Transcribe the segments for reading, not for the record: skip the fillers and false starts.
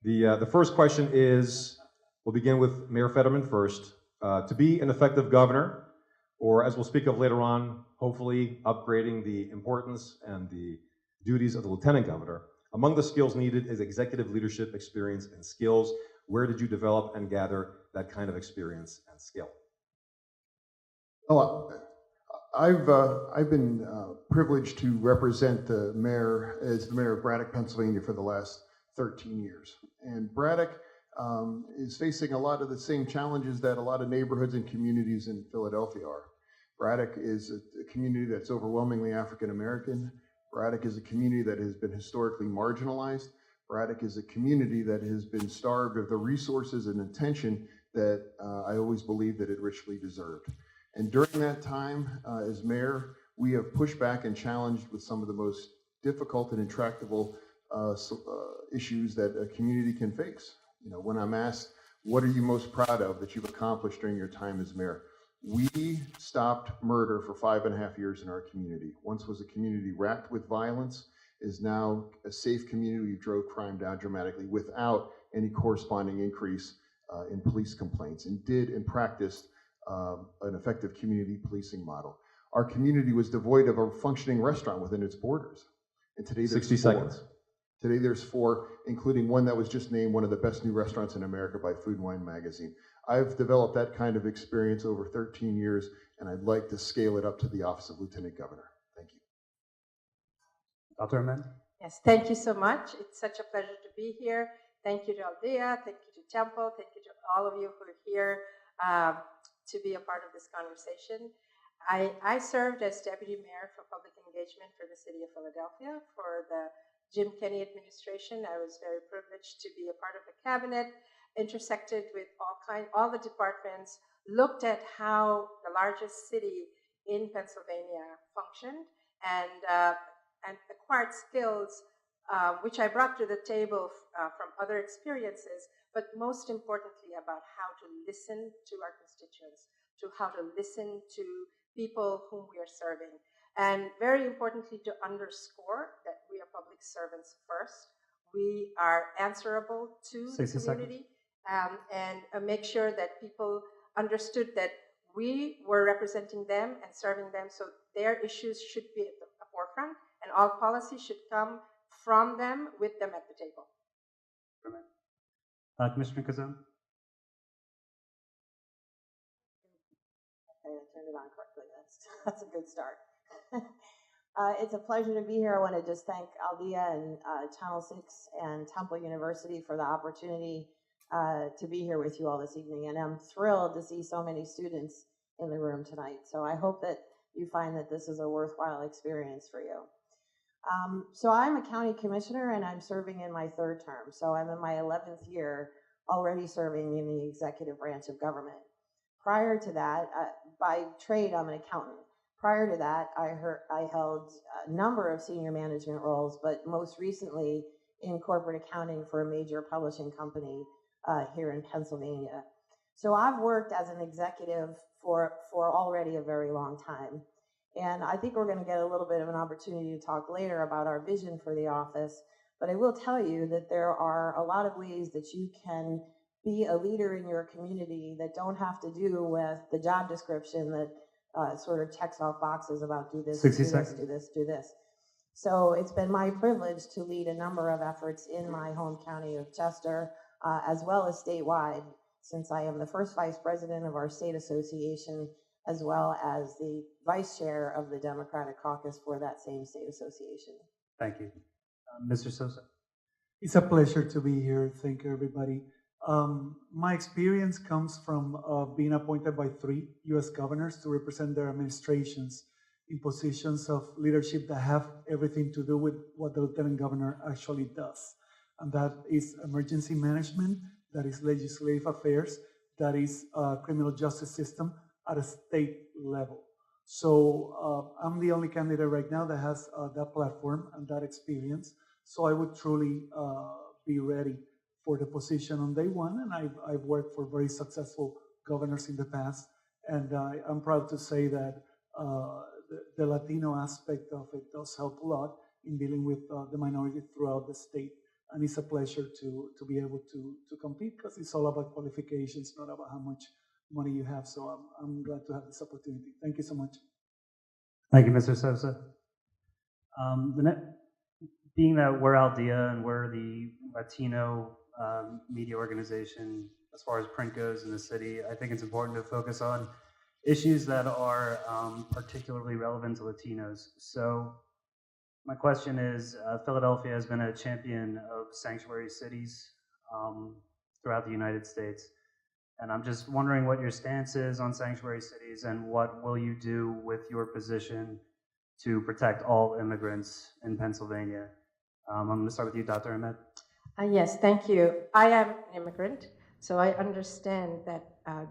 The first question is, we'll begin with Mayor Fetterman first. To be an effective governor, or as we'll speak of later on, hopefully upgrading the importance and the duties of the lieutenant governor, among the skills needed is executive leadership experience and skills. Where did you develop and gather that kind of experience and skill? Oh, I've been privileged to represent the mayor as the mayor of Braddock, Pennsylvania for the last 13 years. And Braddock is facing a lot of the same challenges that a lot of neighborhoods and communities in Philadelphia are. Braddock is a community that's overwhelmingly African American. Braddock is a community that has been historically marginalized. Braddock is a community that has been starved of the resources and attention that I always believed that it richly deserved. And during that time as mayor, we have pushed back and challenged with some of the most difficult and intractable issues that a community can face. You know, when I'm asked, what are you most proud of that you've accomplished during your time as mayor? We stopped murder for 5.5 years in our community. Once was a community racked with violence, is now a safe community. We drove crime down dramatically without any corresponding increase in police complaints, and did and practiced an effective community policing model. Our community was devoid of a functioning restaurant within its borders. And today there's 60 seconds. Today there's 4, including one that was just named one of the best new restaurants in America by Food and Wine magazine. I've developed that kind of experience over 13 years, and I'd like to scale it up to the office of Lieutenant Governor. Thank you. Dr. Ahmed? Yes, thank you so much. It's such a pleasure to be here. Thank you to Aldea, thank you to Temple, thank you to all of you who are here to be a part of this conversation. I served as Deputy Mayor for Public Engagement for the City of Philadelphia for the Jim Kenney administration. I was very privileged to be a part of the cabinet, intersected with all the departments, looked at how the largest city in Pennsylvania functioned, and acquired skills which I brought to the table from other experiences, but most importantly about how to listen to our constituents, to how to listen to people whom we are serving. And very importantly, to underscore that we are public servants first. We are answerable to the community, and make sure that people understood that we were representing them and serving them, so their issues should be at the forefront, and all policy should come from them, with them at the table. Commissioner Kazan? Okay, I turned it on correctly. That's a good start. It's a pleasure to be here. I want to just thank Aldea and Channel 6 and Temple University for the opportunity to be here with you all this evening. And I'm thrilled to see so many students in the room tonight. So I hope that you find that this is a worthwhile experience for you. So I'm a county commissioner, and I'm serving in my 3rd term. So I'm in my 11th year already serving in the executive branch of government. Prior to that, by trade, I'm an accountant. Prior to that, I held a number of senior management roles, but most recently in corporate accounting for a major publishing company here in Pennsylvania. So I've worked as an executive for already a very long time. And I think we're going to get a little bit of an opportunity to talk later about our vision for the office. But I will tell you that there are a lot of ways that you can be a leader in your community that don't have to do with the job description that sort of checks off boxes about do this, do this, do this, do this. So it's been my privilege to lead a number of efforts in my home county of Chester, as well as statewide, since I am the first vice president of our state association, as well as the vice chair of the Democratic caucus for that same state association. Thank you. Mr. Sosa? It's a pleasure to be here. Thank you, everybody. My experience comes from being appointed by 3 U.S. governors to represent their administrations in positions of leadership that have everything to do with what the lieutenant governor actually does. And that is emergency management, that is legislative affairs, that is criminal justice system at a state level. So I'm the only candidate right now that has that platform and that experience. So I would truly be ready for the position on day one, and I've worked for very successful governors in the past, and I'm proud to say that the Latino aspect of it does help a lot in dealing with the minority throughout the state and it's a pleasure to be able to compete because it's all about qualifications, not about how much money you have. So I'm glad to have this opportunity. Thank you so much. Thank you, Mr. Sosa. Being that we're Aldea and we're the Latino media organization as far as print goes in the city, I think it's important to focus on issues that are particularly relevant to Latinos. So my question is, Philadelphia has been a champion of sanctuary cities throughout the United States. And I'm just wondering what your stance is on sanctuary cities and what will you do with your position to protect all immigrants in Pennsylvania. I'm going to start with you, Dr. Ahmed. Yes, thank you. I am an immigrant, so I understand that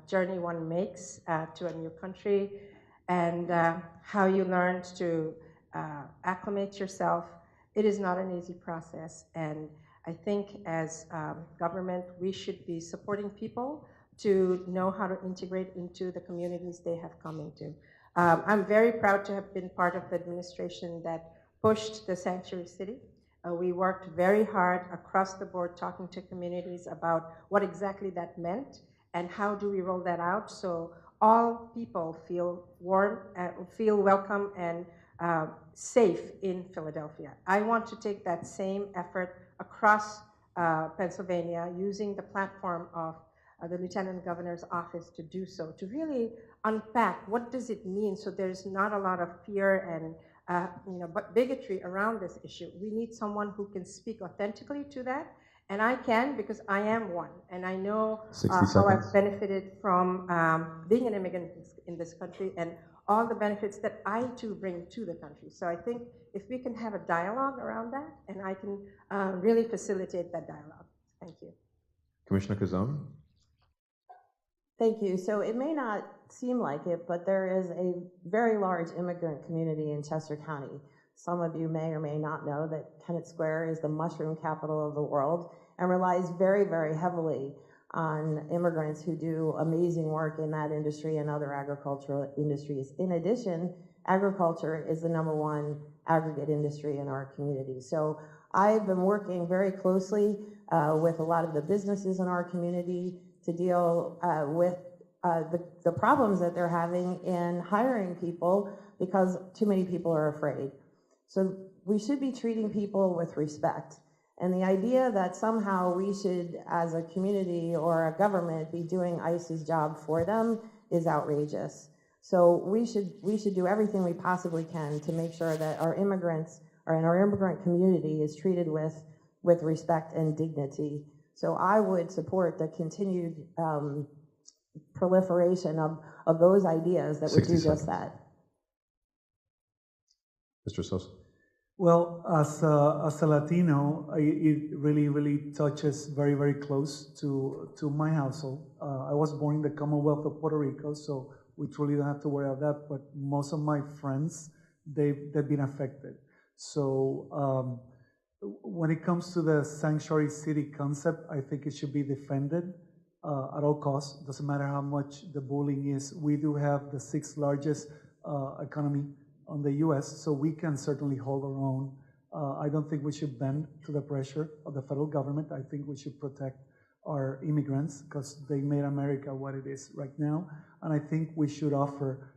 journey one makes to a new country and how you learned to acclimate yourself. It is not an easy process, and I think as government, we should be supporting people to know how to integrate into the communities they have come into. I'm very proud to have been part of the administration that pushed the sanctuary city. We worked very hard across the board talking to communities about what exactly that meant and how do we roll that out so all people feel warm, feel welcome and safe in Philadelphia. I want to take that same effort across Pennsylvania using the platform of the Lieutenant Governor's office to do so, to really unpack what does it mean so there's not a lot of fear and but bigotry around this issue. We need someone who can speak authentically to that, and I can because I am one, and I know how I've benefited from being an immigrant in this country and all the benefits that I too bring to the country. So I think if we can have a dialogue around that, and I can really facilitate that dialogue. Thank you. Commissioner Kazan? Thank you. So it may not seem like it, but there is a very large immigrant community in Chester County. Some of you may or may not know that Kennett Square is the mushroom capital of the world and relies very, very heavily on immigrants who do amazing work in that industry and other agricultural industries. In addition, agriculture is the #1 aggregate industry in our community. So I've been working very closely with a lot of the businesses in our community to deal with the problems that they're having in hiring people because too many people are afraid. So we should be treating people with respect. And the idea that somehow we should, as a community or a government, be doing ICE's job for them is outrageous. So we should do everything we possibly can to make sure that our immigrants or in our immigrant community is treated with respect and dignity. So I would support the continued proliferation of those ideas that would do just that. Mr. Sosa? Well, as a Latino, it really touches very, very close to my household. I was born in the Commonwealth of Puerto Rico, so we truly don't have to worry about that, but most of my friends, they've been affected. So when it comes to the sanctuary city concept, I think it should be defended at all costs. Doesn't matter how much the bullying is. We do have the 6th largest economy on the U.S., so we can certainly hold our own. I don't think we should bend to the pressure of the federal government. I think we should protect our immigrants because they made America what it is right now. And I think we should offer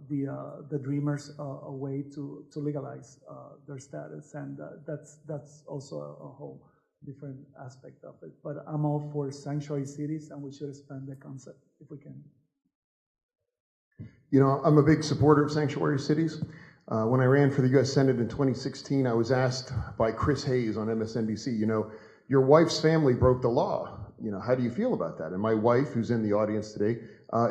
the dreamers a way to legalize their status, and that's also a whole different aspect of it. But I'm all for sanctuary cities, and we should expand the concept if we can. You know, I'm a big supporter of sanctuary cities. When I ran for the U.S. Senate in 2016, I was asked by Chris Hayes on MSNBC, you know, your wife's family broke the law. You know, how do you feel about that? And my wife, who's in the audience today,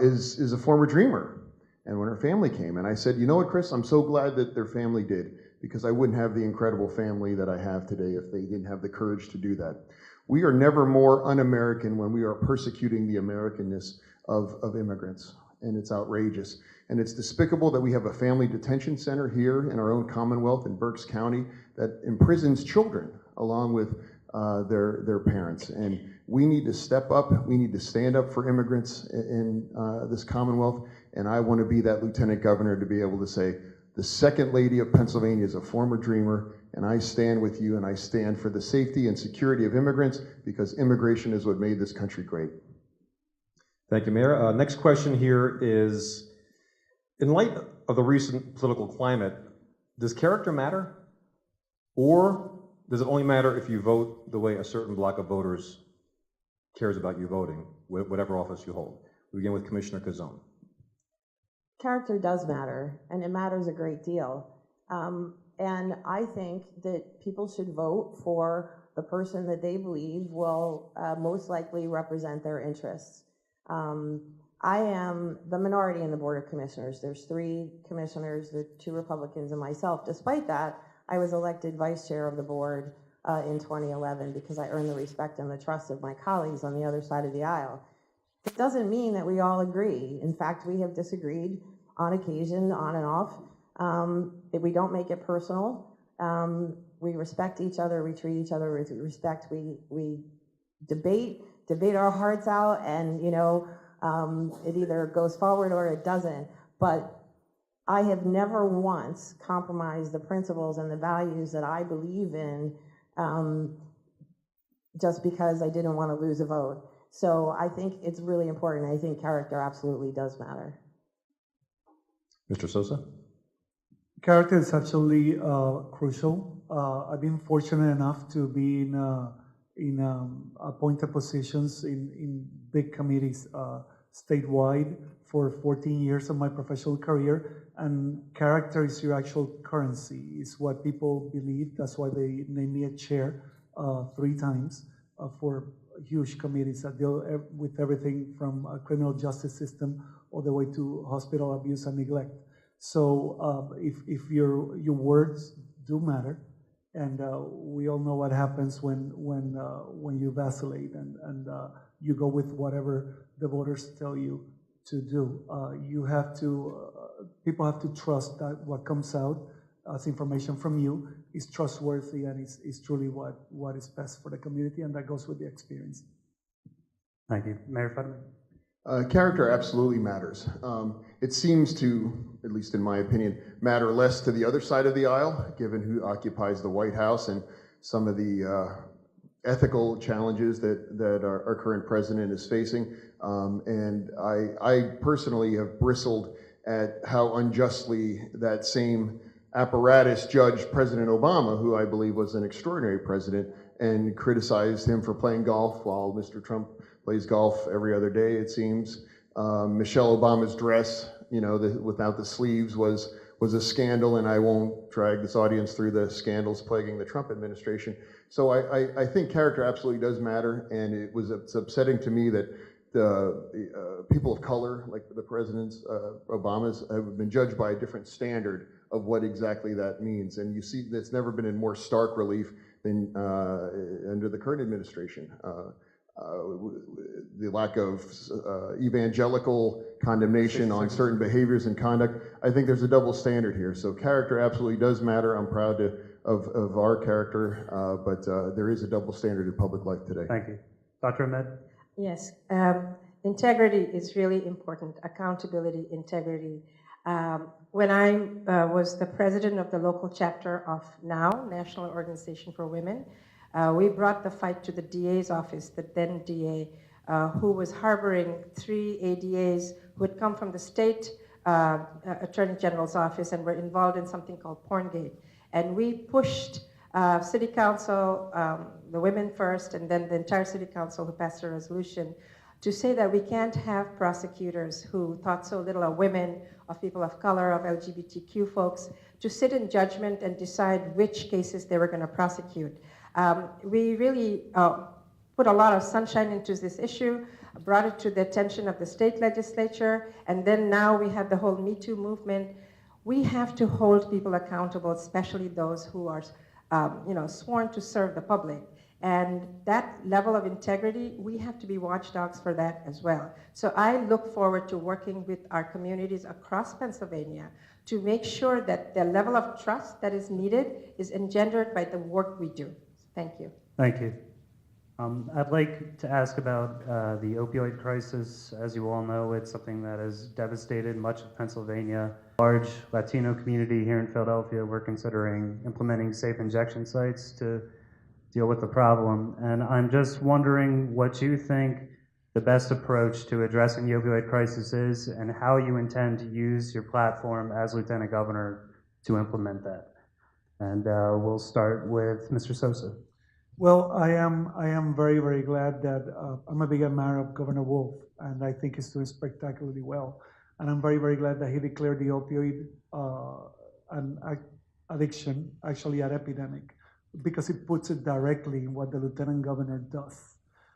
is a former dreamer. And when her family came, and I said, you know what, Chris, I'm so glad that their family did, because I wouldn't have the incredible family that I have today if they didn't have the courage to do that. We are never more un-American when we are persecuting the Americanness of immigrants, and it's outrageous. And it's despicable that we have a family detention center here in our own Commonwealth in Berks County that imprisons children along with their parents. And we need to step up. We need to stand up for immigrants in this Commonwealth. And I want to be that lieutenant governor to be able to say, the second lady of Pennsylvania is a former dreamer, and I stand with you, and I stand for the safety and security of immigrants, because immigration is what made this country great. Thank you, Mayor. Next question here is, in light of the recent political climate, does character matter? Or does it only matter if you vote the way a certain block of voters cares about you voting, whatever office you hold? We begin with Commissioner Cazone. Character does matter, and it matters a great deal. And I think that people should vote for the person that they believe will most likely represent their interests. I am the minority in the Board of Commissioners. There's 3 commissioners, the 2 Republicans and myself. Despite that, I was elected vice chair of the board in 2011 because I earned the respect and the trust of my colleagues on the other side of the aisle. It doesn't mean that we all agree. In fact, we have disagreed on occasion, on and off. We don't make it personal. We respect each other. We treat each other with respect. We debate our hearts out, and it either goes forward or it doesn't. But I have never once compromised the principles and the values that I believe in just because I didn't want to lose a vote. So I think it's really important. I think character absolutely does matter. Mr. Sosa? Character is actually crucial. I've been fortunate enough to be in appointed positions in big committees statewide for 14 years of my professional career, and character is your actual currency. It's what people believe. That's why they named me a chair 3 times for huge committees that deal with everything from a criminal justice system all the way to hospital abuse and neglect. So if your words do matter, and we all know what happens when you vacillate and you go with whatever the voters tell you to do. People have to trust that what comes out as information from you is trustworthy and is truly what is best for the community, and that goes with the experience. Thank you. Mayor Fetterman? Character absolutely matters. It seems to, at least in my opinion, matter less to the other side of the aisle, given who occupies the White House and some of the ethical challenges that our current president is facing. And I personally have bristled at how unjustly that same apparatus judged President Obama, who I believe was an extraordinary president, and criticized him for playing golf while Mr. Trump plays golf every other day, it seems. Michelle Obama's dress, without the sleeves was a scandal, and I won't drag this audience through the scandals plaguing the Trump administration. So I think character absolutely does matter, and it's upsetting to me that the people of color, like the presidents, Obama's, have been judged by a different standard of what exactly that means. And you see that's never been in more stark relief than under the current administration. The lack of evangelical condemnation on certain behaviors and conduct. I think there's a double standard here. So character absolutely does matter. I'm proud of our character, but there is a double standard in public life today. Thank you. Dr. Ahmed? Yes, integrity is really important. Accountability, integrity. When I was the president of the local chapter of NOW, National Organization for Women, we brought the fight to the DA's office, the then DA, who was harboring 3 ADAs who had come from the state Attorney General's office and were involved in something called Porngate. And we pushed City Council, the women first, and then the entire City Council who passed a resolution to say that we can't have prosecutors who thought so little of women, of people of color, of LGBTQ folks, to sit in judgment and decide which cases they were going to prosecute. We really put a lot of sunshine into this issue, brought it to the attention of the state legislature, and then now we have the whole Me Too movement. We have to hold people accountable, especially those who are sworn to serve the public. And that level of integrity, we have to be watchdogs for that as well. So I look forward to working with our communities across Pennsylvania to make sure that the level of trust that is needed is engendered by the work we do. Thank you. Thank you. I'd like to ask about the opioid crisis. As you all know, it's something that has devastated much of Pennsylvania. large Latino community here in Philadelphia, we're considering implementing safe injection sites to deal with the problem. And I'm just wondering what you think the best approach to addressing the opioid crisis is and how you intend to use your platform as Lieutenant Governor to implement that. And we'll start with Mr. Sosa. Well, I am very, very glad that I'm a big admirer of Governor Wolf, and I think he's doing spectacularly well. And I'm very, very glad that he declared the opioid addiction actually an epidemic, because it puts it directly in what the Lieutenant Governor does.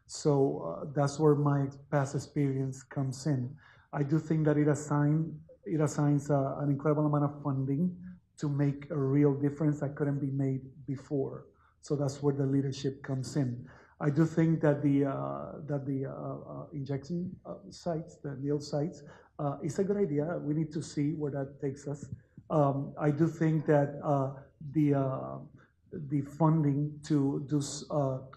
So that's where my past experience comes in. I do think that it assigns an incredible amount of funding to make a real difference that couldn't be made before. So that's where the leadership comes in. I do think that the injection sites, the needle sites, is a good idea. We need to see where that takes us. I do think that the funding to do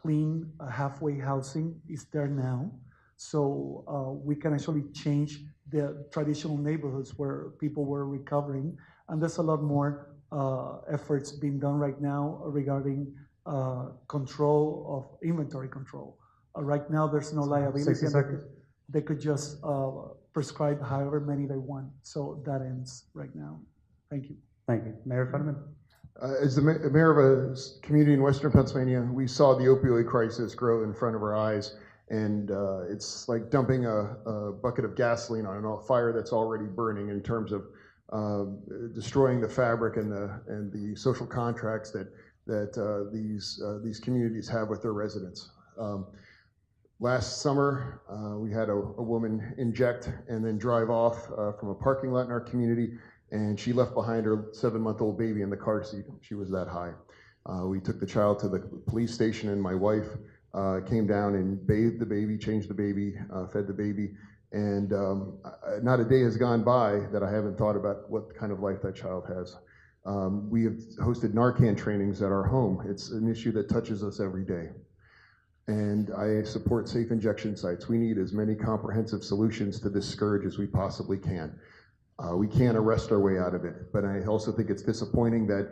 clean halfway housing is there now. So we can actually change the traditional neighborhoods where people were recovering. And there's a lot more efforts being done right now regarding control of inventory control. Right now, there's no liability. 60 seconds. They could just prescribe however many they want. So that ends right now. Thank you. Thank you. Mayor Fetterman. As the mayor of a community in Western Pennsylvania, we saw the opioid crisis grow in front of our eyes, and it's like dumping a bucket of gasoline on a fire that's already burning in terms of destroying the fabric and the social contracts that these communities have with their residents. Last summer, we had a woman inject and then drive off from a parking lot in our community, and she left behind her 7-month-old baby in the car seat. She was that high. We took the child to the police station, and my wife came down and bathed the baby, changed the baby, fed the baby, and not a day has gone by that I haven't thought about what kind of life that child has. We have hosted Narcan trainings at our home. It's an issue that touches us every day. And I support safe injection sites. We need as many comprehensive solutions to this scourge as we possibly can. We can't arrest our way out of it, but I also think it's disappointing that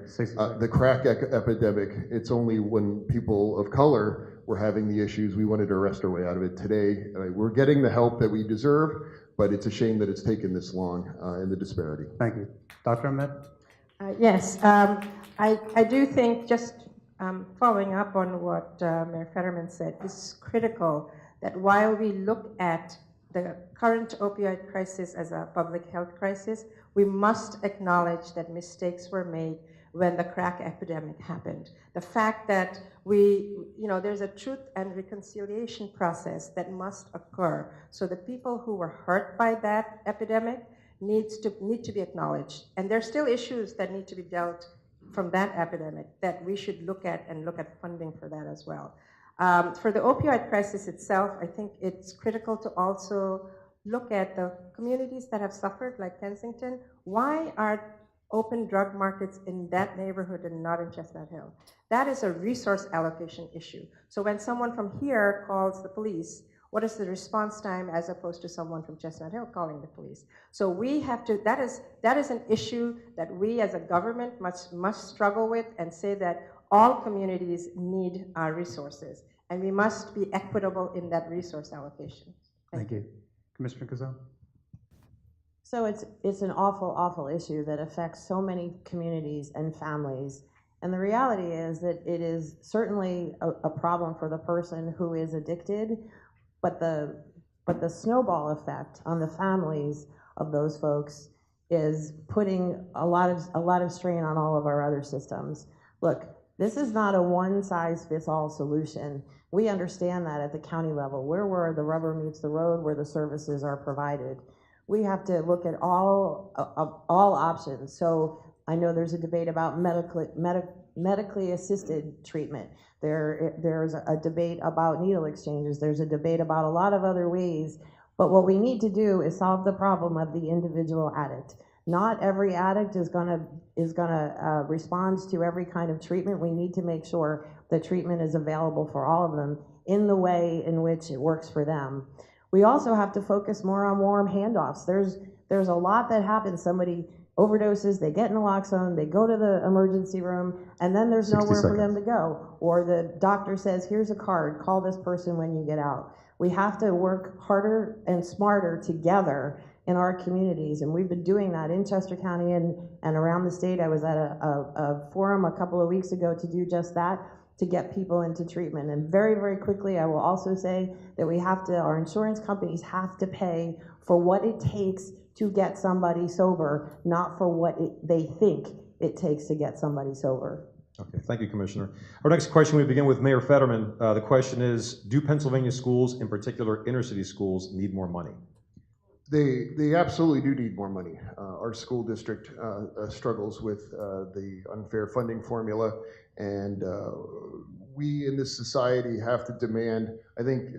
the crack epidemic, it's only when people of color were having the issues we wanted to arrest our way out of it. Today, we're getting the help that we deserve, but it's a shame that it's taken this long in the disparity. Thank you. Dr. Ahmed? Yes, I do think, just following up on what Mayor Fetterman said, it's critical that while we look at the current opioid crisis as a public health crisis, we must acknowledge that mistakes were made when the crack epidemic happened. The fact that there's a truth and reconciliation process that must occur. So the people who were hurt by that epidemic need to be acknowledged. And there's still issues that need to be dealt from that epidemic that we should look at, and look at funding for that as well. For the opioid crisis itself, I think it's critical to also look at the communities that have suffered, like Kensington. Why are open drug markets in that neighborhood and not in Chestnut Hill? That is a resource allocation issue. So when someone from here calls the police, what is the response time as opposed to someone from Chestnut Hill calling the police? So we have to, that is an issue that we as a government must struggle with, and say that all communities need our resources, and we must be equitable in that resource allocation. Thank you. Commissioner Kazan? So it's an awful, awful issue that affects so many communities and families. And the reality is that it is certainly a problem for the person who is addicted, but the snowball effect on the families of those folks is putting a lot of strain on all of our other systems. Look, this is not a one-size-fits-all solution. We understand that at the county level. We're where the rubber meets the road, where the services are provided. We have to look at all options. So I know there's a debate about medically assisted treatment. There's a debate about needle exchanges. There's a debate about a lot of other ways. But what we need to do is solve the problem of the individual addict. Not every addict is gonna respond to every kind of treatment. We need to make sure the treatment is available for all of them in the way in which it works for them. We also have to focus more on warm handoffs. There's a lot that happens. Somebody overdoses, they get naloxone, they go to the emergency room, and then there's 60 nowhere for them seconds. to go. Or the doctor says, here's a card, call this person when you get out. We have to work harder and smarter together in our communities, and we've been doing that in Chester County and around the state. I was at a forum a couple of weeks ago to do just that, to get people into treatment. And very, very quickly, I will also say that our insurance companies have to pay for what it takes to get somebody sober, not for what they think it takes to get somebody sober. Okay, thank you, Commissioner. Our next question, we begin with Mayor Fetterman. The question is, do Pennsylvania schools, in particular inner city schools, need more money? They absolutely do need more money. Our school district struggles with the unfair funding formula, and we in this society have to demand, I think,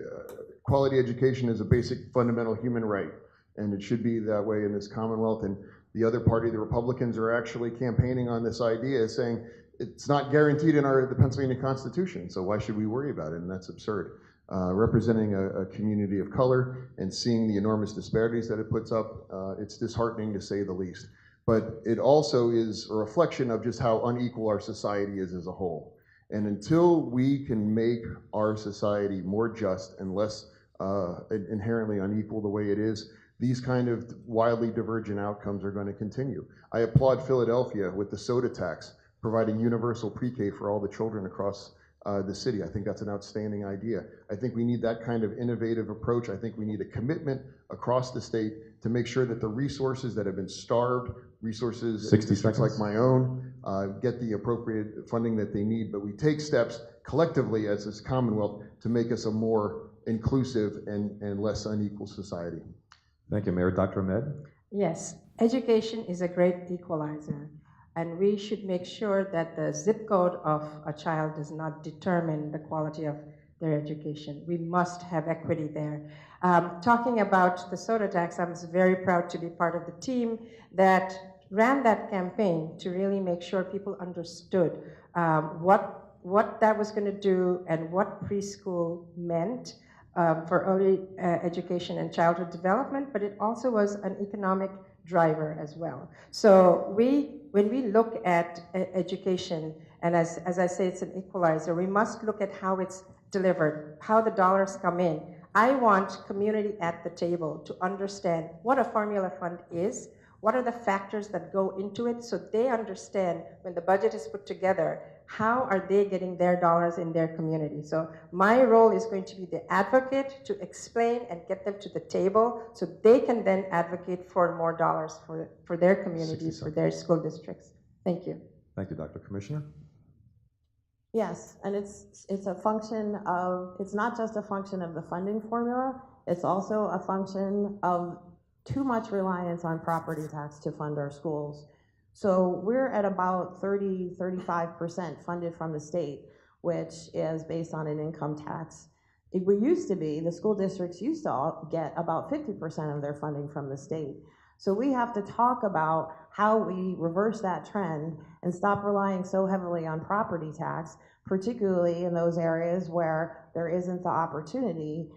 quality education is a basic fundamental human right, and it should be that way in this Commonwealth. And the other party, the Republicans, are actually campaigning on this idea, saying it's not guaranteed in the Pennsylvania Constitution, so why should we worry about it? And that's absurd. Representing a community of color and seeing the enormous disparities that it puts up, it's disheartening to say the least. But it also is a reflection of just how unequal our society is as a whole. And until we can make our society more just and less inherently unequal the way it is, these kind of wildly divergent outcomes are going to continue. I applaud Philadelphia with the soda tax, providing universal pre-K for all the children across the city. I think that's an outstanding idea. I think we need that kind of innovative approach. I think we need a commitment across the state to make sure that the resources that have been starved, resources 60 districts like seconds. my own, get the appropriate funding that they need. But we take steps collectively as this Commonwealth to make us a more inclusive and less unequal society. Thank you, Mayor. Dr. Ahmed? Yes, education is a great equalizer, and we should make sure that the zip code of a child does not determine the quality of their education. We must have equity there. Talking about the soda tax, I'm very proud to be part of the team that ran that campaign to really make sure people understood what that was going to do and what preschool meant for early education and childhood development, but it also was an economic driver as well. So when we look at education, and as I say, it's an equalizer, we must look at how it's delivered, how the dollars come in. I want community at the table to understand what a formula fund is, what are the factors that go into it, so they understand when the budget is put together, how are they getting their dollars in their community. So my role is going to be the advocate to explain and get them to the table so they can then advocate for more dollars for their communities, for their school districts. Thank you. Thank you, Dr. Commissioner. Yes, and it's a function of, it's not just a function of the funding formula, it's also a function of too much reliance on property tax to fund our schools. So we're at about 35% funded from the state, which is based on an income tax. We used to be, the school districts used to get about 50% of their funding from the state. So we have to talk about how we reverse that trend and stop relying so heavily on property tax, particularly in those areas where there isn't the opportunity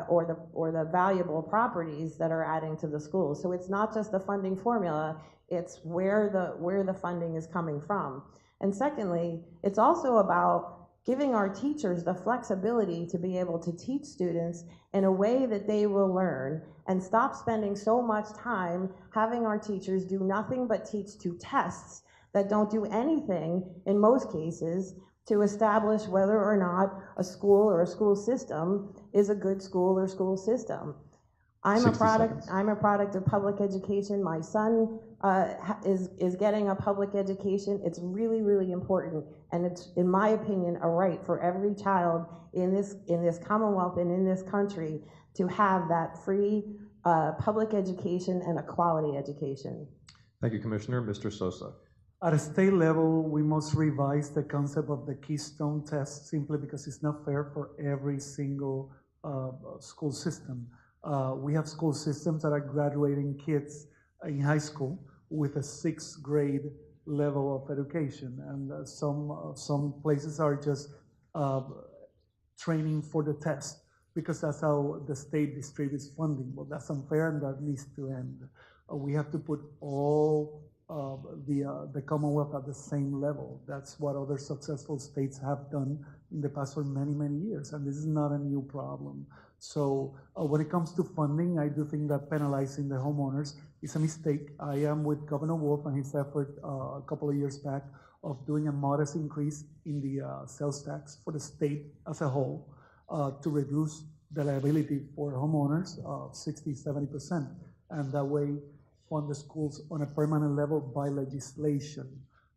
or the valuable properties that are adding to the schools. So it's not just the funding formula, it's where the funding is coming from. And secondly, it's also about giving our teachers the flexibility to be able to teach students in a way that they will learn, and stop spending so much time having our teachers do nothing but teach to tests that don't do anything, in most cases, to establish whether or not a school or a school system is a good school or school system. I'm a product of public education. My son is getting a public education. It's really, really important, and it's, in my opinion, a right for every child in this Commonwealth and in this country to have that free public education and a quality education. Thank you, Commissioner. Mr. Sosa. At a state level, we must revise the concept of the Keystone test simply because it's not fair for every single school system. We have school systems that are graduating kids in high school with a 6th grade level of education, and some places are just training for the test because that's how the state distributes funding. Well, that's unfair, and that needs to end. We have to put all the Commonwealth at the same level. That's what other successful states have done in the past for many, many years, and this is not a new problem. So when it comes to funding, I do think that penalizing the homeowners is a mistake. I am with Governor Wolf and his effort a couple of years back of doing a modest increase in the sales tax for the state as a whole to reduce the liability for homeowners of 60, 70%. And that way fund the schools on a permanent level by legislation.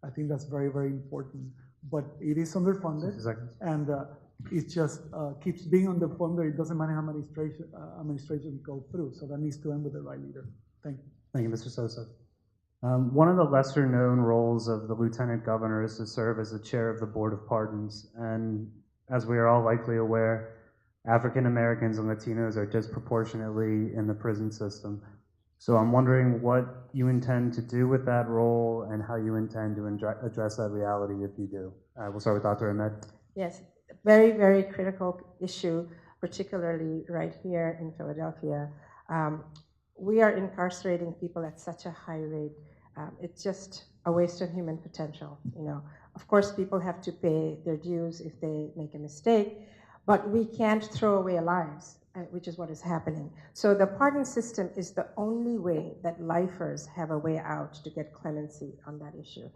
I think that's very, very important. But it is underfunded, and it just keeps being underfunded. It doesn't matter how administrations go through. So that needs to end with the right leader. Thank you. Thank you, Mr. Sosa. One of the lesser-known roles of the lieutenant governor is to serve as the chair of the Board of Pardons. And as we are all likely aware, African Americans and Latinos are disproportionately in the prison system. So I'm wondering what you intend to do with that role and how you intend to address that reality if you do. We'll start with Dr. Ahmed. Yes, very, very critical issue, particularly right here in Philadelphia. We are incarcerating people at such a high rate. It's just a waste of human potential. Of course, people have to pay their dues if they make a mistake, but we can't throw away lives, which is what is happening. So the pardon system is the only way that lifers have a way out to get clemency on that issue.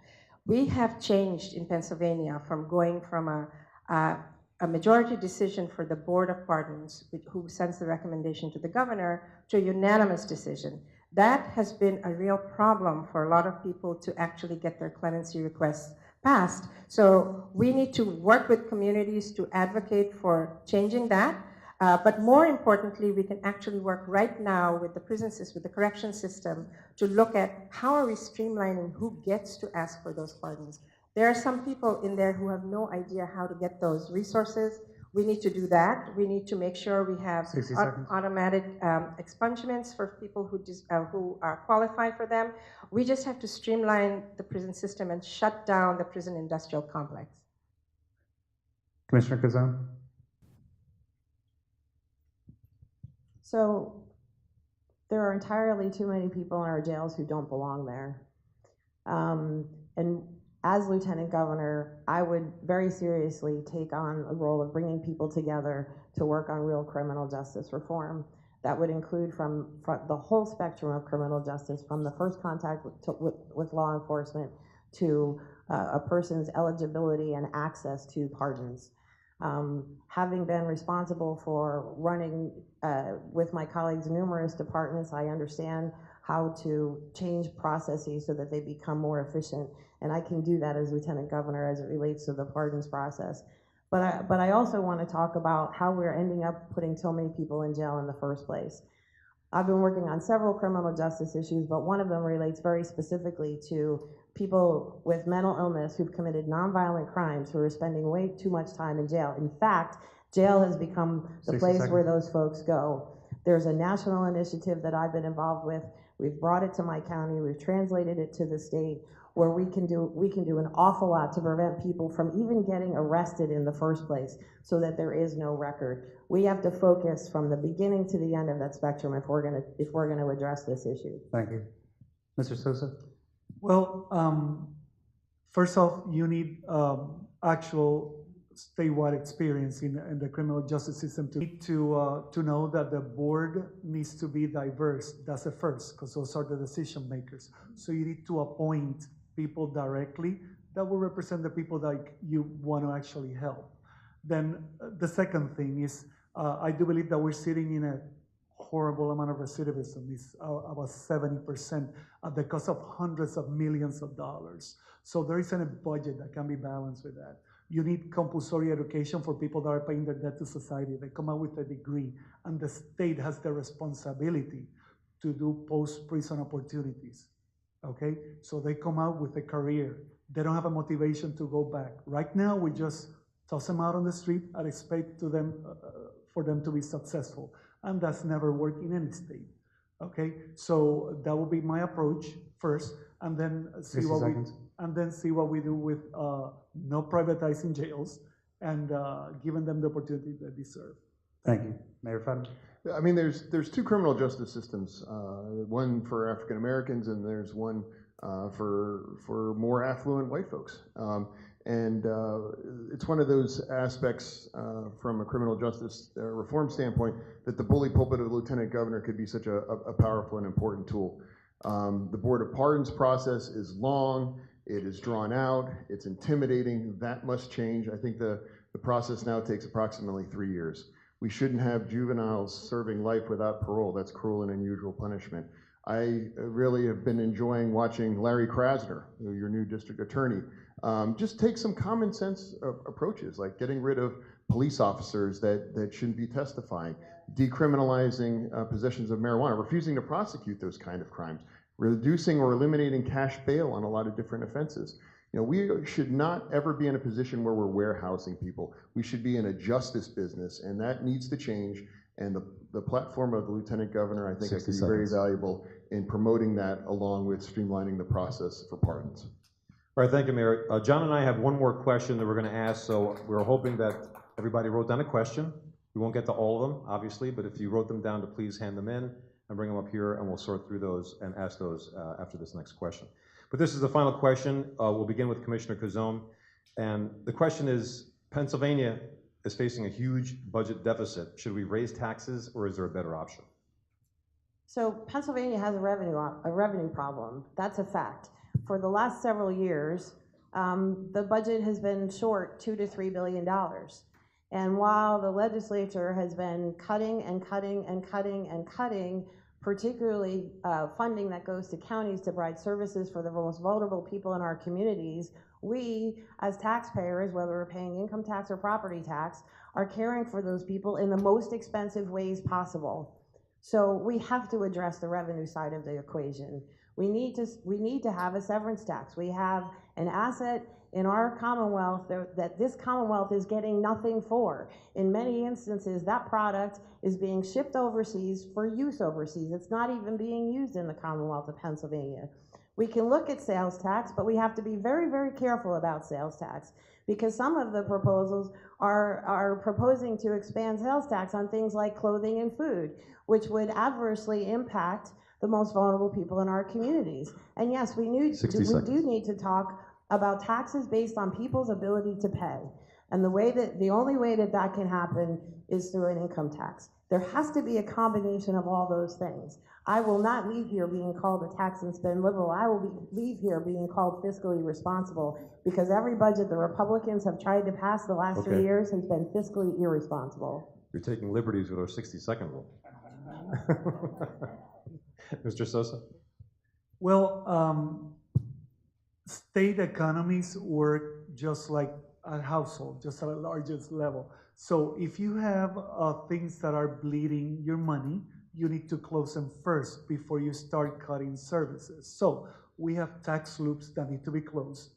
We have changed in Pennsylvania from going from a majority decision for the Board of Pardons, who sends the recommendation to the governor, to a unanimous decision. That has been a real problem for a lot of people to actually get their clemency requests passed. So we need to work with communities to advocate for changing that. But more importantly, we can actually work right now with the prison system, with the correction system, to look at how are we streamlining who gets to ask for those pardons. There are some people in there who have no idea how to get those resources. We need to do that. We need to make sure we have automatic expungements for people who qualify for them. We just have to streamline the prison system and shut down the prison industrial complex. Commissioner Kazan. So there are entirely too many people in our jails who don't belong there. And as Lieutenant Governor, I would very seriously take on the role of bringing people together to work on real criminal justice reform. That would include from the whole spectrum of criminal justice, from the first contact with law enforcement to a person's eligibility and access to pardons. Having been responsible for running with my colleagues numerous departments, I understand how to change processes so that they become more efficient. And I can do that as Lieutenant Governor as it relates to the pardons process. But I also want to talk about how we're ending up putting so many people in jail in the first place. I've been working on several criminal justice issues, but one of them relates very specifically to people with mental illness who've committed nonviolent crimes who are spending way too much time in jail. In fact, jail has become the place where those folks go. There's a national initiative that I've been involved with. We've brought it to my county, we've translated it to the state, where we can do an awful lot to prevent people from even getting arrested in the first place so that there is no record. We have to focus from the beginning to the end of that spectrum if we're gonna address this issue. Thank you. Mr. Sosa? Well, first off, you need actual statewide experience in the criminal justice system to know that the board needs to be diverse. That's the first, because those are the decision makers. So you need to appoint people directly that will represent the people that you want to actually help. Then the second thing is, I do believe that we're sitting in a horrible amount of recidivism. It's about 70% at the cost of hundreds of millions of dollars. So there isn't a budget that can be balanced with that. You need compulsory education for people that are paying their debt to society. They come out with a degree, and the state has the responsibility to do post-prison opportunities, okay? So they come out with a career. They don't have a motivation to go back. Right now, we just toss them out on the street and expect for them to be successful, and that's never worked in any state, okay? So that will be my approach first, and then see what we do with no privatizing jails and giving them the opportunity they deserve. Thank you. Mayor Fadden? I mean, there's two criminal justice systems, one for African Americans and there's one for more affluent white folks. And it's one of those aspects from a criminal justice reform standpoint that the bully pulpit of the lieutenant governor could be such a powerful and important tool. The Board of Pardons process is long, it is drawn out, it's intimidating, that must change. I think the process now takes approximately 3 years. We shouldn't have juveniles serving life without parole. That's cruel and unusual punishment. I really have been enjoying watching Larry Krasner, your new district attorney, just take some common sense approaches, like getting rid of police officers that shouldn't be testifying, decriminalizing possessions of marijuana, refusing to prosecute those kind of crimes, reducing or eliminating cash bail on a lot of different offenses. You know, we should not ever be in a position where we're warehousing people. We should be in a justice business, and that needs to change. And the platform of the Lieutenant Governor, I think, is very valuable in promoting that, along with streamlining the process for pardons. All right, thank you, Mayor. John and I have one more question that we're going to ask, so we're hoping that everybody wrote down a question. We won't get to all of them, obviously, but if you wrote them down, to please hand them in and bring them up here, and we'll sort through those and ask those after this next question. But this is the final question. We'll begin with Commissioner Kazome, and the question is, Pennsylvania is facing a huge budget deficit. Should we raise taxes, or is there a better option? So Pennsylvania has a revenue problem. That's a fact. For the last several years, the budget has been short $2 to $3 billion. And while the legislature has been cutting and cutting and cutting and cutting, particularly funding that goes to counties to provide services for the most vulnerable people in our communities, we, as taxpayers, whether we're paying income tax or property tax, are caring for those people in the most expensive ways possible. So we have to address the revenue side of the equation. We need to have a severance tax. We have an asset in our Commonwealth that this Commonwealth is getting nothing for. In many instances, that product is being shipped overseas for use overseas. It's not even being used in the Commonwealth of Pennsylvania. We can look at sales tax, but we have to be very, very careful about sales tax, because some of the proposals are proposing to expand sales tax on things like clothing and food, which would adversely impact the most vulnerable people in our communities. And yes, we do need to talk about taxes based on people's ability to pay. And the only way that can happen is through an income tax. There has to be a combination of all those things. I will not leave here being called a tax and spend liberal. I will leave here being called fiscally responsible, because every budget the Republicans have tried to pass the last 3 years has been fiscally irresponsible. You're taking liberties with our 60-second rule. Mr. Sosa? Well, state economies work just like a household, just at a largest level. So if you have things that are bleeding your money, you need to close them first before you start cutting services. So we have tax loops that need to be closed.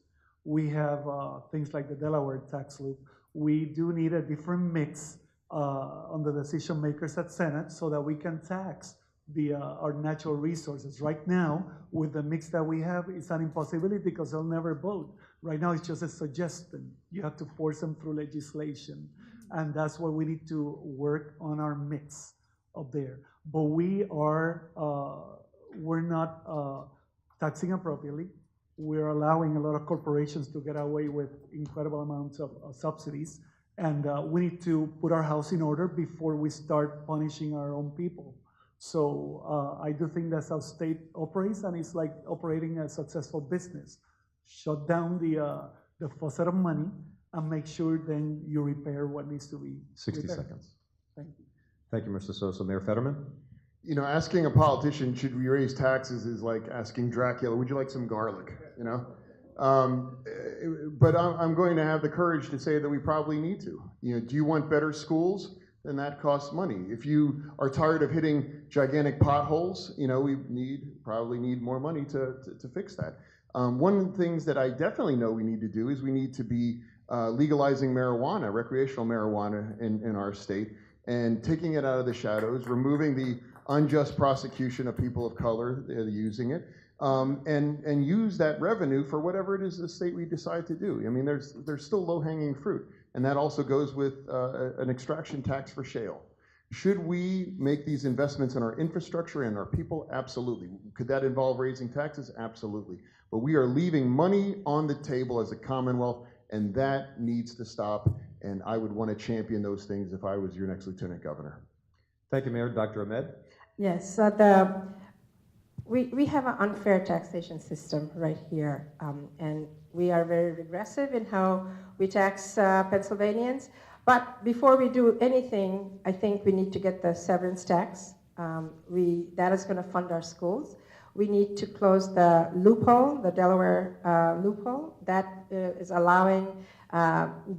We have things like the Delaware tax loop. We do need a different mix on the decision makers at Senate so that we can tax our natural resources. Right now, with the mix that we have, it's an impossibility because they'll never vote. Right now, it's just a suggestion. You have to force them through legislation. And that's where we need to work on our mix up there. But we're not taxing appropriately. We're allowing a lot of corporations to get away with incredible amounts of subsidies. And we need to put our house in order before we start punishing our own people. So I do think that's how state operates, and it's like operating a successful business. Shut down the faucet of money and make sure then you repair what needs to be 60 repaired. seconds. Thank you. Thank you, Mr. Sosa. Mayor Fetterman? You know, asking a politician, should we raise taxes, is like asking Dracula, would you like some garlic, you know? But I'm going to have the courage to say that we probably need to. You know, do you want better schools? Then that costs money. If you are tired of hitting gigantic potholes, you know, we probably need more money to fix that. One of the things that I definitely know we need to do is we need to be legalizing marijuana, recreational marijuana in our state, and taking it out of the shadows, removing the unjust prosecution of people of color using it, and use that revenue for whatever it is the state we decide to do. I mean, there's still low-hanging fruit, and that also goes with an extraction tax for shale. Should we make these investments in our infrastructure and our people? Absolutely. Could that involve raising taxes? Absolutely. But we are leaving money on the table as a Commonwealth, and that needs to stop. And I would want to champion those things if I was your next Lieutenant Governor. Thank you, Mayor. Dr. Ahmed? Yes, so we have an unfair taxation system right here, and we are very regressive in how we tax Pennsylvanians. But before we do anything, I think we need to get the severance tax. That is going to fund our schools. We need to close the loophole, the Delaware loophole, that is allowing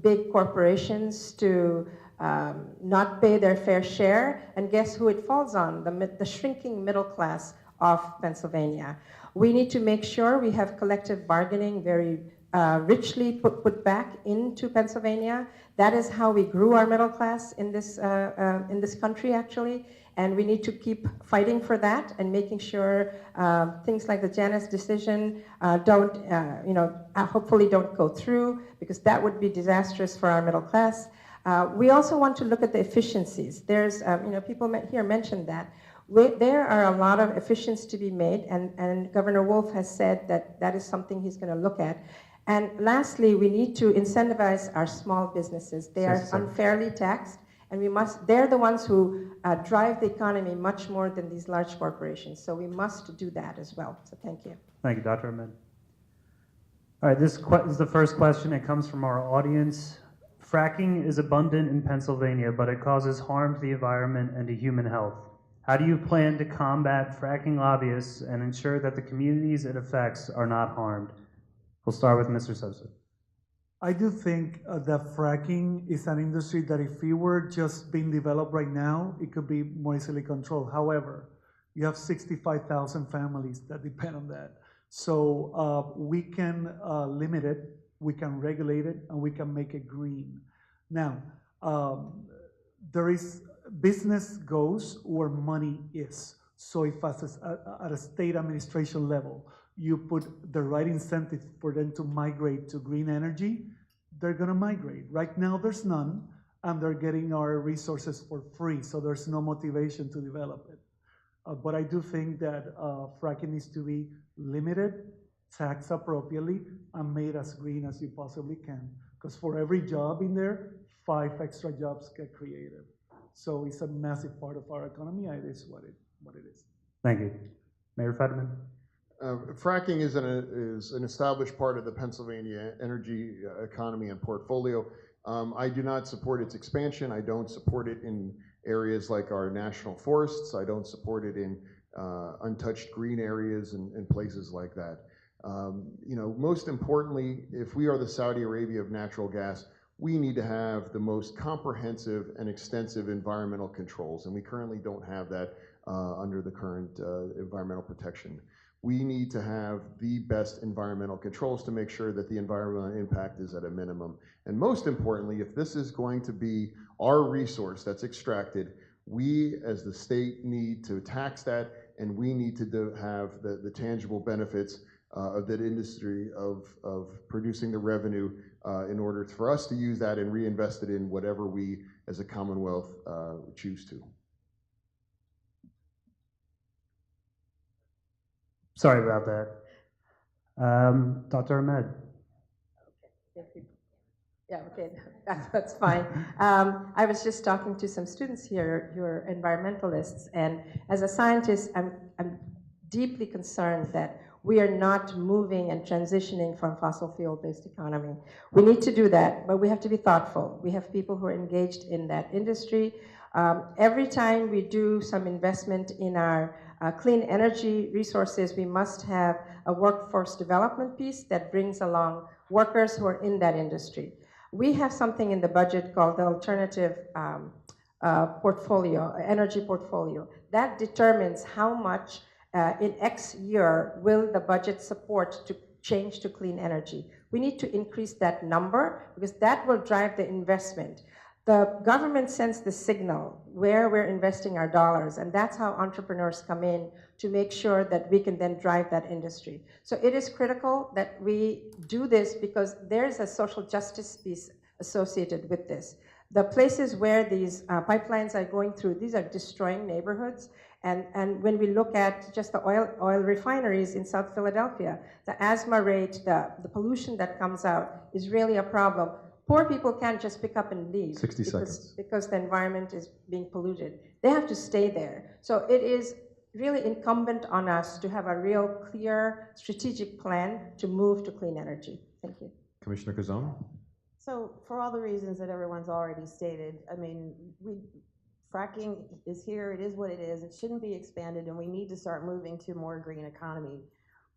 big corporations to not pay their fair share. And guess who it falls on? The shrinking middle class of Pennsylvania. We need to make sure we have collective bargaining very richly put back into Pennsylvania. That is how we grew our middle class in this country, actually. And we need to keep fighting for that and making sure things like the Janus decision hopefully don't go through, because that would be disastrous for our middle class. We also want to look at the efficiencies. There's, people here mentioned that. There are a lot of efficiencies to be made, and Governor Wolf has said that that is something he's going to look at. And lastly, we need to incentivize our small businesses. They are unfairly taxed, and they're the ones who drive the economy much more than these large corporations. So we must do that as well. So thank you. Thank you, Dr. Ahmed. All right, this is the first question. It comes from our audience. Fracking is abundant in Pennsylvania, but it causes harm to the environment and to human health. How do you plan to combat fracking lobbyists and ensure that the communities it affects are not harmed? We'll start with Mr. Sosa. I do think that fracking is an industry that if it were just being developed right now, it could be more easily controlled. However, you have 65,000 families that depend on that. So we can limit it, we can regulate it, and we can make it green. Now, there is business goes where money is. So if at a state administration level, you put the right incentive for them to migrate to green energy, they're going to migrate. Right now, there's none, and they're getting our resources for free, so there's no motivation to develop it. But I do think that fracking needs to be limited, taxed appropriately, and made as green as you possibly can. Because for every job in there, 5 extra jobs get created. So it's a massive part of our economy, and it is what it is. Thank you. Mayor Fetterman. Fracking is an established part of the Pennsylvania energy economy and portfolio. I do not support its expansion. I don't support it in areas like our national forests. I don't support it in untouched green areas and places like that. Most importantly, if we are the Saudi Arabia of natural gas, we need to have the most comprehensive and extensive environmental controls, and we currently don't have that under the current environmental protection. We need to have the best environmental controls to make sure that the environmental impact is at a minimum. And most importantly, if this is going to be our resource that's extracted, we as the state need to tax that, and we need to have the tangible benefits of that industry of producing the revenue in order for us to use that and reinvest it in whatever we as a Commonwealth choose to. Sorry about that. Dr. Ahmed. Yeah, okay, that's fine. I was just talking to some students here who are environmentalists, and as a scientist, I'm deeply concerned that we are not moving and transitioning from fossil fuel-based economy. We need to do that, but we have to be thoughtful. We have people who are engaged in that industry. Every time we do some investment in our clean energy resources, we must have a workforce development piece that brings along workers who are in that industry. We have something in the budget called the alternative portfolio, energy portfolio. That determines how much in X year will the budget support to change to clean energy. We need to increase that number because that will drive the investment. The government sends the signal where we're investing our dollars, and that's how entrepreneurs come in to make sure that we can then drive that industry. So it is critical that we do this because there's a social justice piece associated with this. the places where these pipelines are going through, these are destroying neighborhoods. And when we look at just the oil refineries in South Philadelphia, the asthma rate, the pollution that comes out is really a problem. Poor people can't just pick up and leave 60 seconds. because the environment is being polluted. They have to stay there. So it is really incumbent on us to have a real clear strategic plan to move to clean energy. Thank you. Commissioner Kazone? So for all the reasons that everyone's already stated, I mean, fracking is here, it is what it is, it shouldn't be expanded, and we need to start moving to more green economy.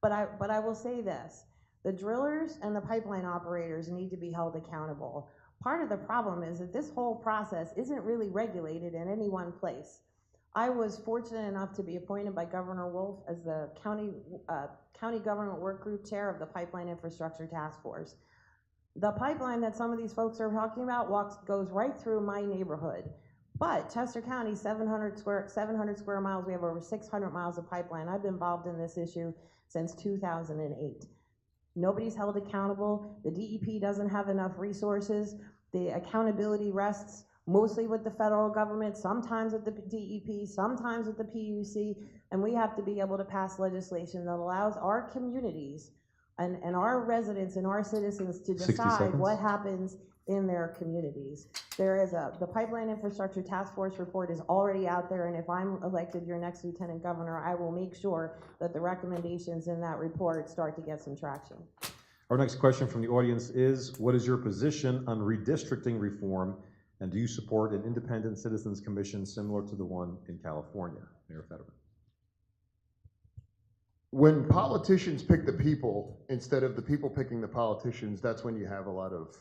But I will say this, the drillers and the pipeline operators need to be held accountable. Part of the problem is that this whole process isn't really regulated in any one place. I was fortunate enough to be appointed by Governor Wolf as the county government work group chair of the Pipeline Infrastructure Task Force. The pipeline that some of these folks are talking about goes right through my neighborhood. But Chester County, 700 square miles, we have over 600 miles of pipeline. I've been involved in this issue since 2008. Nobody's held accountable. The DEP doesn't have enough resources. The accountability rests mostly with the federal government, sometimes with the DEP, sometimes with the PUC, and we have to be able to pass legislation that allows our communities and our residents and our citizens to 60 decide seconds. what happens in their communities. There is the Pipeline Infrastructure Task Force report is already out there, and if I'm elected your next Lieutenant Governor, I will make sure that the recommendations in that report start to get some traction. Our next question from the audience is, what is your position on redistricting reform, and do you support an independent citizens commission similar to the one in California? Mayor Fetterman. When politicians pick the people instead of the people picking the politicians, that's when you have a lot of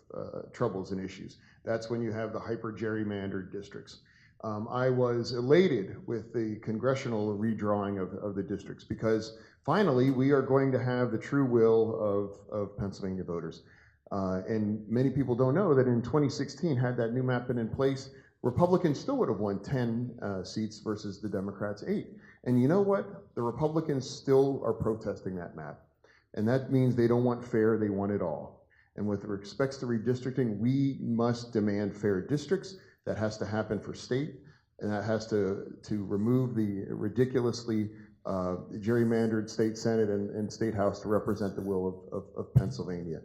troubles and issues. That's when you have the hyper gerrymandered districts. I was elated with the congressional redrawing of the districts because finally we are going to have the true will of Pennsylvania voters. And many people don't know that in 2016, had that new map been in place, Republicans still would have won 10 seats versus the Democrats 8. And you know what? The Republicans still are protesting that map. And that means they don't want fair, they want it all. And with respects to redistricting, we must demand fair districts. That has to happen for state, and that has to remove the ridiculously gerrymandered state Senate and state House to represent the will of Pennsylvania.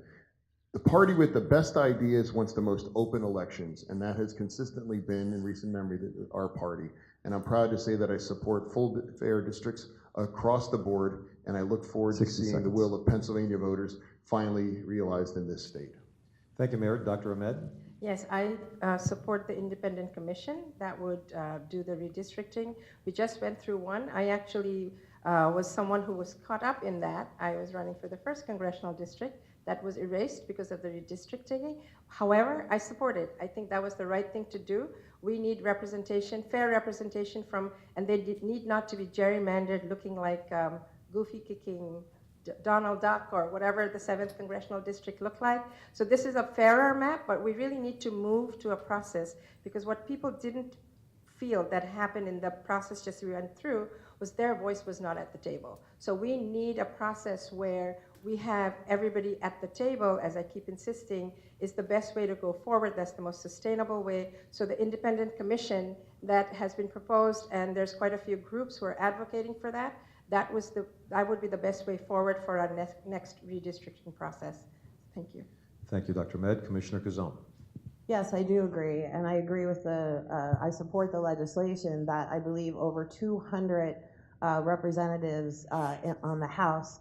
The party with the best ideas wants the most open elections, and that has consistently been, in recent memory, our party. And I'm proud to say that I support full fair districts across the board, and I look forward to seeing the will of Pennsylvania voters finally realized in this state. Thank you, Mayor. Dr. Ahmed? Yes, I support the independent commission that would do the redistricting. We just went through one. I actually was someone who was caught up in that. I was running for the 1st congressional district. That was erased because of the redistricting. However, I support it. I think that was the right thing to do. We need representation, fair representation from, and they need not to be gerrymandered looking like goofy kicking Donald Duck or whatever the 7th congressional district looked like. So this is a fairer map, but we really need to move to a process, because what people didn't feel that happened in the process just we went through was their voice was not at the table. So we need a process where we have everybody at the table, as I keep insisting, is the best way to go forward. That's the most sustainable way. So the independent commission that has been proposed, and there's quite a few groups who are advocating for that, that would be the best way forward for our next redistricting process. Thank you. Thank you, Dr. Ahmed. Commissioner Kazone. Yes, I do agree, and I agree with I support the legislation that I believe over 200 representatives on the House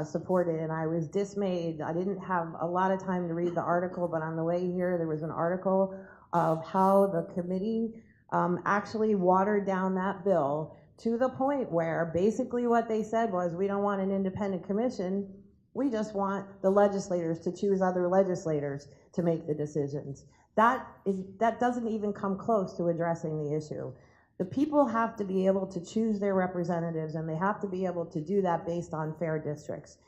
supported, and I was dismayed. I didn't have a lot of time to read the article, but on the way here, there was an article of how the committee actually watered down that bill to the point where basically what they said was, we don't want an independent commission, we just want the legislators to choose other legislators to make the decisions. That doesn't even come close to addressing the issue. The people have to be able to choose their representatives, and they have to be able to do that based on fair districts.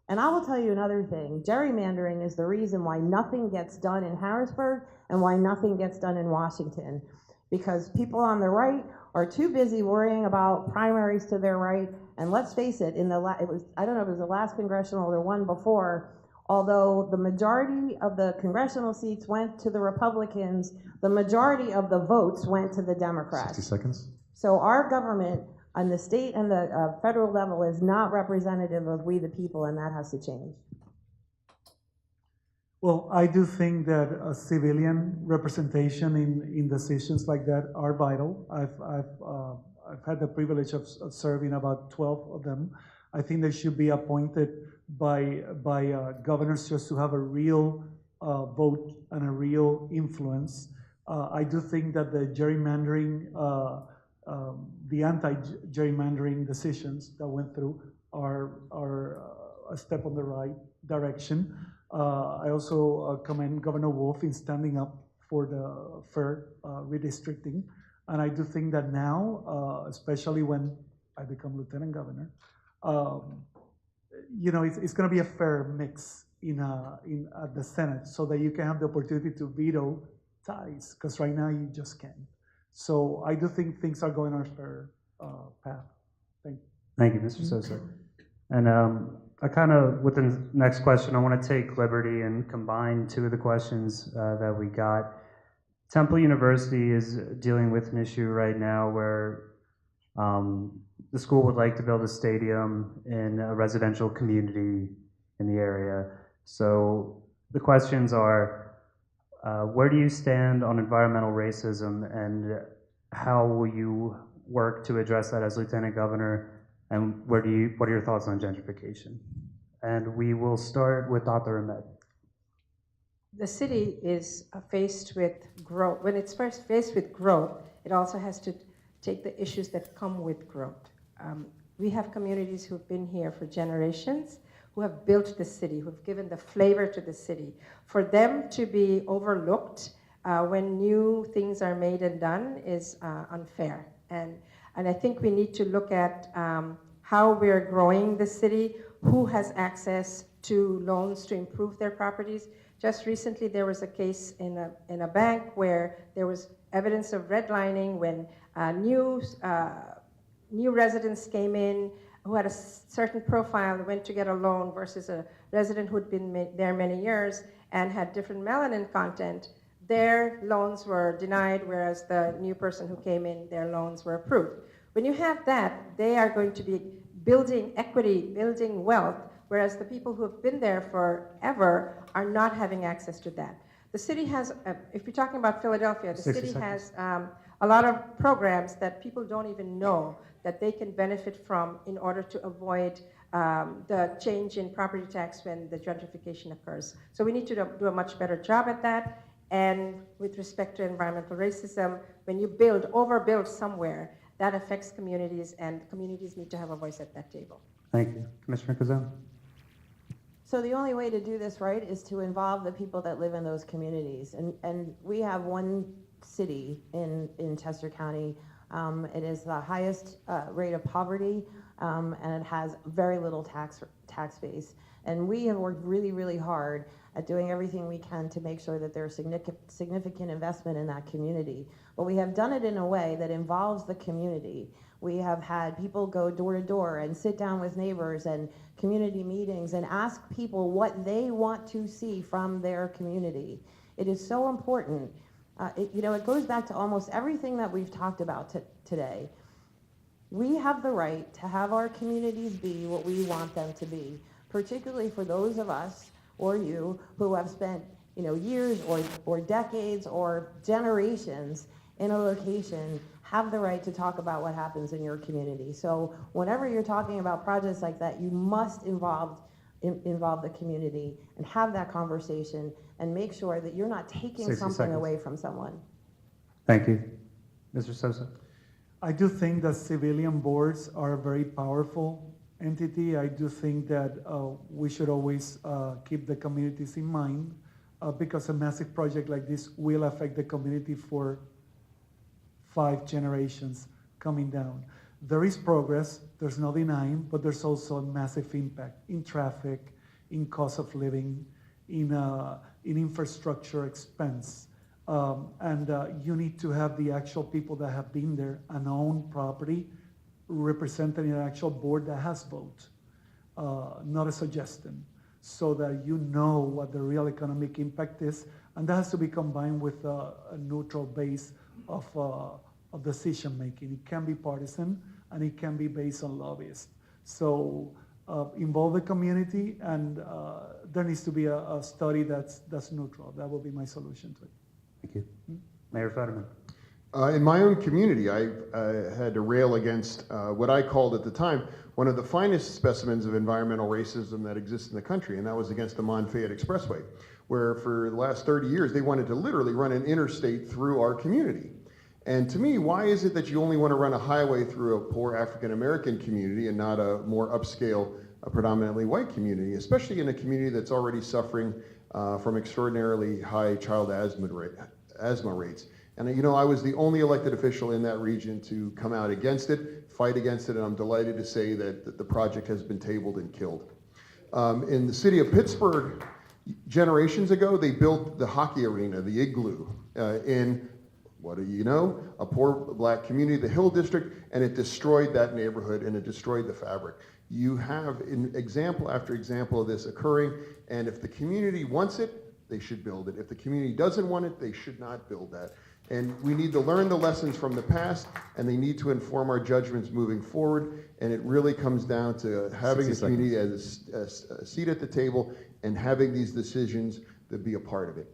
And I will tell you another thing, gerrymandering is the reason why nothing gets done in Harrisburg and why nothing gets done in Washington. Because people on the right are too busy worrying about primaries to their right, and let's face it, I don't know if it was the last congressional or the one before, Although the majority of the congressional seats went to the Republicans, the majority of the votes went to the 60 Democrats. seconds. So our government on the state and the federal level is not representative of we the people, and that has to change. Well, I do think that a civilian representation in decisions like that are vital. I've had the privilege of serving about 12 of them. I think they should be appointed by governors just to have a real vote and a real influence. I do think that the gerrymandering, the anti-gerrymandering decisions that went through are a step on the right direction. I also commend Governor Wolf in standing up for the fair redistricting. And I do think that now, especially when I become lieutenant governor, it's going to be a fair mix at the Senate so that you can have the opportunity to veto ties, because right now you just can't. So I do think things are going on a fair path. Thank you. Thank you, Mr. Sosa. And I kind of, with the next question, I want to take liberty and combine two of the questions that we got. Temple University is dealing with an issue right now where the school would like to build a stadium in a residential community in the area. So the questions are, where do you stand on environmental racism, and how will you work to address that as Lieutenant Governor? And what are your thoughts on gentrification? And we will start with Dr. Ahmed. The city is faced with growth. When it's first faced with growth, it also has to take the issues that come with growth. We have communities who've been here for generations, who have built the city, who've given the flavor to the city. For them to be overlooked when new things are made and done is unfair. And I think we need to look at how we're growing the city, who has access to loans to improve their properties. Just recently, there was a case in a bank where there was evidence of redlining when new residents came in who had a certain profile, went to get a loan versus a resident who'd been there many years and had different melanin content. Their loans were denied, whereas the new person who came in, their loans were approved. When you have that, they are going to be building equity, building wealth, whereas the people who have been there forever are not having access to that. The city has, if you're talking about Philadelphia, the city has a lot of programs that people don't even know that they can benefit from in order to avoid the change in property tax when the gentrification occurs. So we need to do a much better job at that. And with respect to environmental racism, when you overbuild somewhere, that affects communities, and communities need to have a voice at that table. Thank you. Commissioner Kazan. So the only way to do this right is to involve the people that live in those communities. And we have one city in Chester County. It is the highest rate of poverty, and it has very little tax base. And we have worked really, really hard at doing everything we can to make sure that there's significant investment in that community. But we have done it in a way that involves the community. We have had people go door to door and sit down with neighbors and community meetings and ask people what they want to see from their community. It is so important. It goes back to almost everything that we've talked about today. We have the right to have our communities be what we want them to be, particularly for those of us or you who have spent years or decades or generations in a location, have the right to talk about what happens in your community. So whenever you're talking about projects like that, you must involve the community and have that conversation and make sure that you're not taking 60 something seconds. away from someone. Thank you. Mr. Sosa. I do think that civilian boards are a very powerful entity. I do think that we should always keep the communities in mind because a massive project like this will affect the community for 5 generations coming down. There is progress, there's no denying, but there's also a massive impact in traffic, in cost of living, in infrastructure expense. And you need to have the actual people that have been there and own property represented in an actual board that has vote, not a suggestion. so that you know what the real economic impact is. And that has to be combined with a neutral base of decision making. It can be partisan and it can be based on lobbyists. So involve the community, and there needs to be a study that's neutral. That will be my solution to it. Thank you. Mayor Fetterman. In my own community, I had to rail against what I called at the time one of the finest specimens of environmental racism that exists in the country, and that was against the Mon-Fayette Expressway, where for the last 30 years, they wanted to literally run an interstate through our community. And to me, why is it that you only want to run a highway through a poor African-American community and not a more upscale, predominantly white community, especially in a community that's already suffering from extraordinarily high child asthma rates? And you know, I was the only elected official in that region to come out against it, fight against it, and I'm delighted to say that the project has been tabled and killed. In the city of Pittsburgh, generations ago, they built the hockey arena, the Igloo, in, what do you know, a poor black community, the Hill District, and it destroyed that neighborhood and it destroyed the fabric. You have example after example of this occurring, and if the community wants it, they should build it. If the community doesn't want it, they should not build that. And we need to learn the lessons from the past, and they need to inform our judgments moving forward. And it really comes down to having the community as a seat at the table and having these decisions to be a part of it.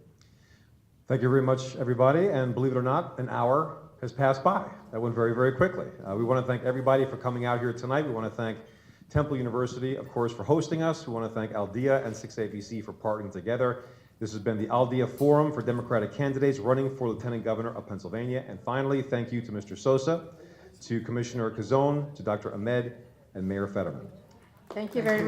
Thank you very much, everybody. And believe it or not, an hour has passed by. That went very, very quickly. We want to thank everybody for coming out here tonight. We want to thank Temple University, of course, for hosting us. We want to thank Aldea and 6ABC for partnering together. This has been the Aldea Forum for Democratic Candidates running for Lieutenant Governor of Pennsylvania. And finally, thank you to Mr. Sosa, to Commissioner Cazone, to Dr. Ahmed, and Mayor Fetterman. Thank you very much.